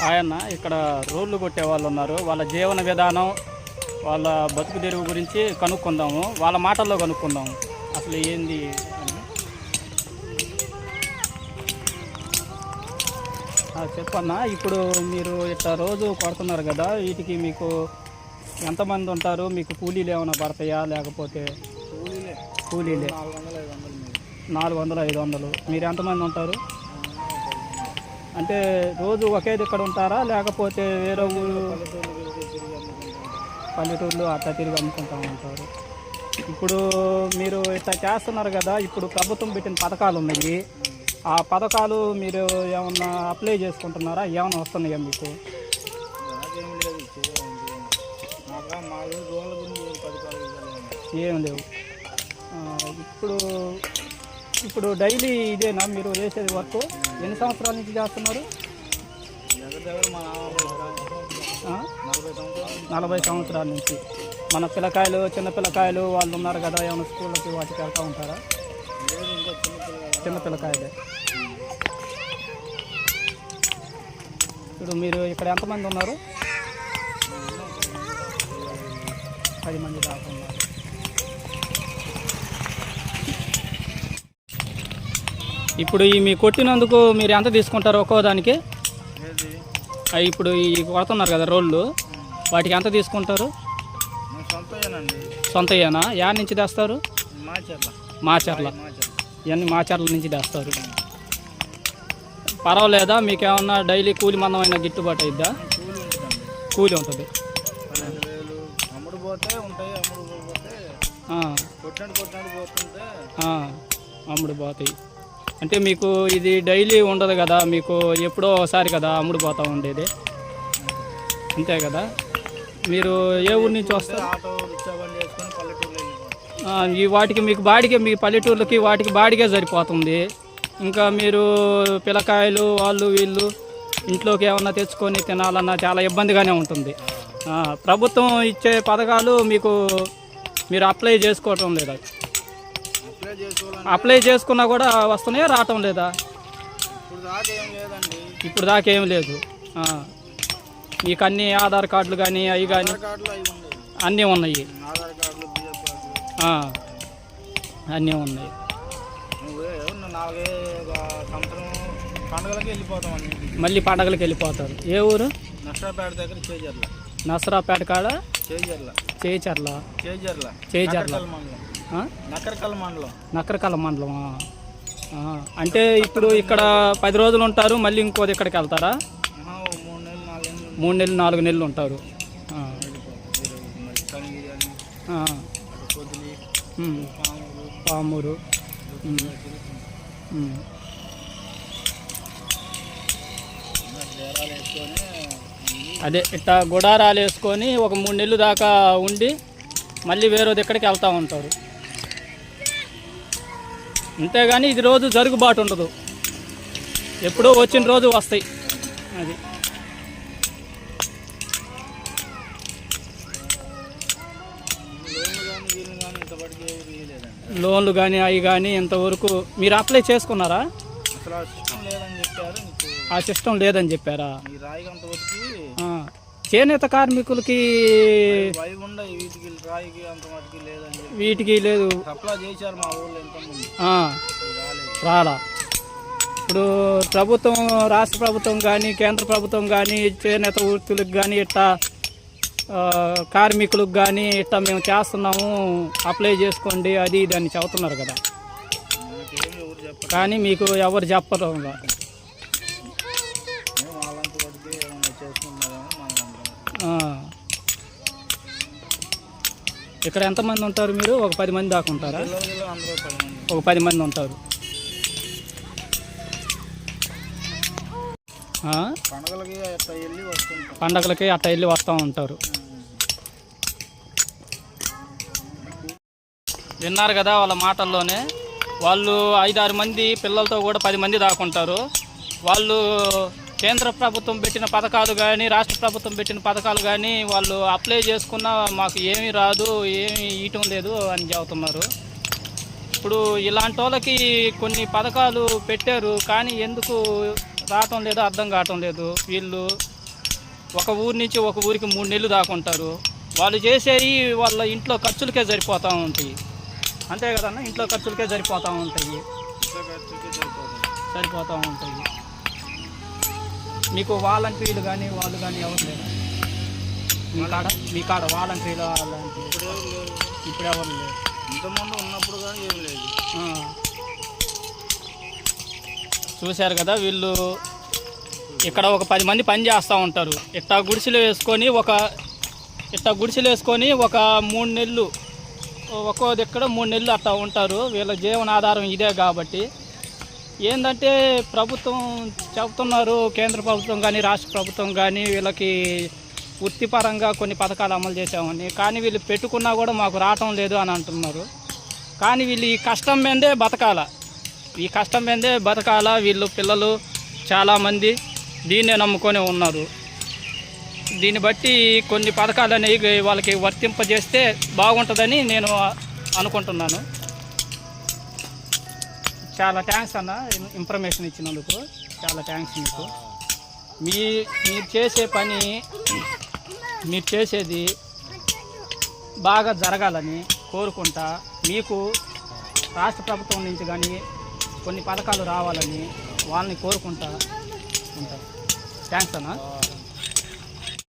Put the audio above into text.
ఆయన ఇక్కడ రోడ్లు కొట్టే వాళ్ళు ఉన్నారు. వాళ్ళ జీవన విధానం, వాళ్ళ బతుకు తెరువు గురించి కనుక్కుందాము. వాళ్ళ మాటల్లో కనుక్కుందాము అసలు ఏంది అని. చెప్పన్నా, ఇప్పుడు మీరు ఇట్లా రోజు కొడుతున్నారు కదా, వీటికి మీకు ఎంతమంది ఉంటారు? మీకు కూలీలు ఏమైనా పడతాయా? లేకపోతే కూలీలే 400-500. మీరు ఎంతమంది ఉంటారు? అంటే రోజు ఒకే ఇక్కడ ఉంటారా? లేకపోతే వేరే ఊరు పల్లెటూరులో అట్లా తిరిగి అమ్ముకుంటా ఉంటారు? ఇప్పుడు మీరు ఇట్లా చేస్తున్నారు కదా, ఇప్పుడు ప్రభుత్వం పెట్టిన పథకాలు ఉన్నాయి. ఆ పథకాలు మీరు ఏమన్నా అప్లై చేసుకుంటున్నారా? ఏమైనా వస్తున్నాయా మీకు? ఏం లేవు. ఇప్పుడు డైలీ ఇదేనా మీరు చేసేది వర్క్? ఎన్ని సంవత్సరాల నుంచి చేస్తున్నారు? 40 సంవత్సరాల నుంచి. మన పిల్లకాయలు, చిన్న పిల్లకాయలు వాళ్ళు ఉన్నారు కదా, ఏమైనా స్కూళ్ళకి వాటికి వెళ్తూ ఉంటారా? చిన్న పిల్లకాయలే. ఇప్పుడు మీరు ఇక్కడ ఎంతమంది ఉన్నారు? 10 మంది దాకా ఉన్నారు. ఇప్పుడు ఈ మీ కొట్టినందుకు మీరు ఎంత తీసుకుంటారు ఒక్కో దానికి? ఇప్పుడు ఈ కొడుతున్నారు కదా రోళ్ళు, వాటికి ఎంత తీసుకుంటారు? సొంతయేనా? యాడ్ నుంచి తెస్తారు? మాచర్ల. ఇవన్నీ మాచర్ల నుంచి తెస్తారు. పర్వాలేదా? మీకు ఏమన్నా డైలీ కూలి మందమైన గిట్టుబాటు అయిద్దా? కూలి ఉంటుంది. అమ్ముడు పోతాయి. అంటే మీకు ఇది డైలీ ఉండదు కదా, మీకు ఎప్పుడో ఒకసారి కదా అమ్ముడు పోతూ ఉండేది, అంతే కదా? మీరు ఏ ఊరి నుంచి వస్తారు? ఈ వాటికి మీకు బాడిగే, మీ పల్లెటూర్లకి వాటికి బాడిగే సరిపోతుంది. ఇంకా మీరు పిల్లకాయలు వాళ్ళు వీళ్ళు ఇంట్లోకి ఏమన్నా తెచ్చుకొని తినాలన్నా చాలా ఇబ్బందిగానే ఉంటుంది. ప్రభుత్వం ఇచ్చే పథకాలు మీకు మీరు అప్లై చేసుకోవటం లేదా? అప్లై చేసుకున్నా కూడా వస్తున్నాయా, రావటం లేదా? ఇప్పుడు దాకా ఏం లేదు. మీకు అన్ని ఆధార్ కార్డులు కానీ అవి కానీ అన్నీ ఉన్నాయి. అన్నీ ఉన్నాయి. మళ్ళీ పండగలకి వెళ్ళిపోతారు. ఏ ఊరు? నసరాపేట దగ్గర చేజర్ల. నసరాపేట కాడ చేజర్ల. నకరకల్ మండలం. అంటే ఇప్పుడు ఇక్కడ 10 రోజులు ఉంటారు, మళ్ళీ ఇంకోది ఇక్కడికి వెళ్తారా? 3 నెలలు 4 నెలలు ఉంటారు. పామూరు. అదే ఇట్లా గుడారాలు వేసుకొని ఒక 3 నెలలు దాకా ఉండి మళ్ళీ వేరేది ఎక్కడికి వెళ్తూ ఉంటారు. అంతేగాని ఇది రోజు జరుగుబాటు ఉండదు, ఎప్పుడో వచ్చిన రోజు వస్తాయి. అది లోన్లు కానీ అవి కానీ ఇంతవరకు మీరు అప్లై చేసుకున్నారా? ఆ సిస్టమ్ లేదని చెప్పారా? చేనేత కార్మికులకి వీటికి లేదు, రాలా. ఇప్పుడు ప్రభుత్వం, రాష్ట్ర ప్రభుత్వం కానీ కేంద్ర ప్రభుత్వం కానీ చేనేత వృత్తులకు కానీ ఇట్లా కార్మికులకు కానీ ఇట్లా మేము చేస్తున్నాము అప్లై చేసుకోండి అది ఇది అని చెబుతున్నారు కదా, కానీ మీకు ఎవరు చెప్పరు. ఇక్కడ ఎంతమంది ఉంటారు మీరు? ఒక 10 మంది దాకా ఉంటారా? ఒక 10 మంది ఉంటారు. పండగలకి అట్లా వెళ్ళి వస్తూ ఉంటారు. విన్నారు కదా వాళ్ళ మాటల్లోనే. వాళ్ళు 5-6 మంది పిల్లలతో కూడా 10 మంది దాకా ఉంటారు. వాళ్ళు కేంద్ర ప్రభుత్వం పెట్టిన పథకాలు కానీ రాష్ట్ర ప్రభుత్వం పెట్టిన పథకాలు కానీ వాళ్ళు అప్లై చేసుకున్నా మాకు ఏమీ రాదు, ఏమీ ఇయటం లేదు అని చెబుతున్నారు. ఇప్పుడు ఇలాంటి వాళ్ళకి కొన్ని పథకాలు పెట్టారు, కానీ ఎందుకు రావటం లేదు, అర్థం కావటం లేదు. వీళ్ళు ఒక ఊరి నుంచి ఒక ఊరికి 3 నెలలు దాకా ఉంటారు. వాళ్ళు చేసేవి వాళ్ళ ఇంట్లో ఖర్చులకే సరిపోతూ ఉంటాయి. అంతే కదన్నా, ఇంట్లో ఖర్చులకే సరిపోతూ ఉంటాయి. మీకు వాలంటీర్లు కానీ వాళ్ళు కానీ ఎవరు లేరు మీ కాడ వాలంటీర్లు అలాంటి ఇప్పుడు ఎవరు లేరు. ఇంతకుముందు ఉన్నప్పుడు కానీ ఏం లేదు. చూశారు కదా, వీళ్ళు ఇక్కడ ఒక 10 మంది పని చేస్తూ ఉంటారు. ఇట్టా గుడిసెలు వేసుకొని ఒక 3 నెలలు ఒక్కో దగ్గర 3 నెలలు అట్లా ఉంటారు. వీళ్ళ జీవనాధారం ఇదే. కాబట్టి ఏంటంటే ప్రభుత్వం చెబుతున్నారు, కేంద్ర ప్రభుత్వం కానీ రాష్ట్ర ప్రభుత్వం కానీ వీళ్ళకి వృత్తిపరంగా కొన్ని పథకాలు అమలు చేసామని. కానీ వీళ్ళు పెట్టుకున్నా కూడా మాకు రావటం లేదు అని అంటున్నారు. కానీ వీళ్ళు ఈ కష్టం మీదే బతకాల. వీళ్ళు పిల్లలు చాలామంది దీన్నే నమ్ముకొని ఉన్నారు. దీన్ని బట్టి కొన్ని పథకాలు అనేవి వాళ్ళకి వర్తింపజేస్తే బాగుంటుందని నేను అనుకుంటున్నాను. చాలా థ్యాంక్స్ అన్న, ఇన్ఫర్మేషన్ ఇచ్చినందుకు చాలా థ్యాంక్స్ మీకు. మీరు చేసే పని, మీరు చేసేది బాగా జరగాలని కోరుకుంటా. మీకు రాష్ట్ర ప్రభుత్వం నుంచి కానీ కొన్ని పథకాలు రావాలని వాళ్ళని కోరుకుంటా ఉంటాను. థ్యాంక్స్ అన్న.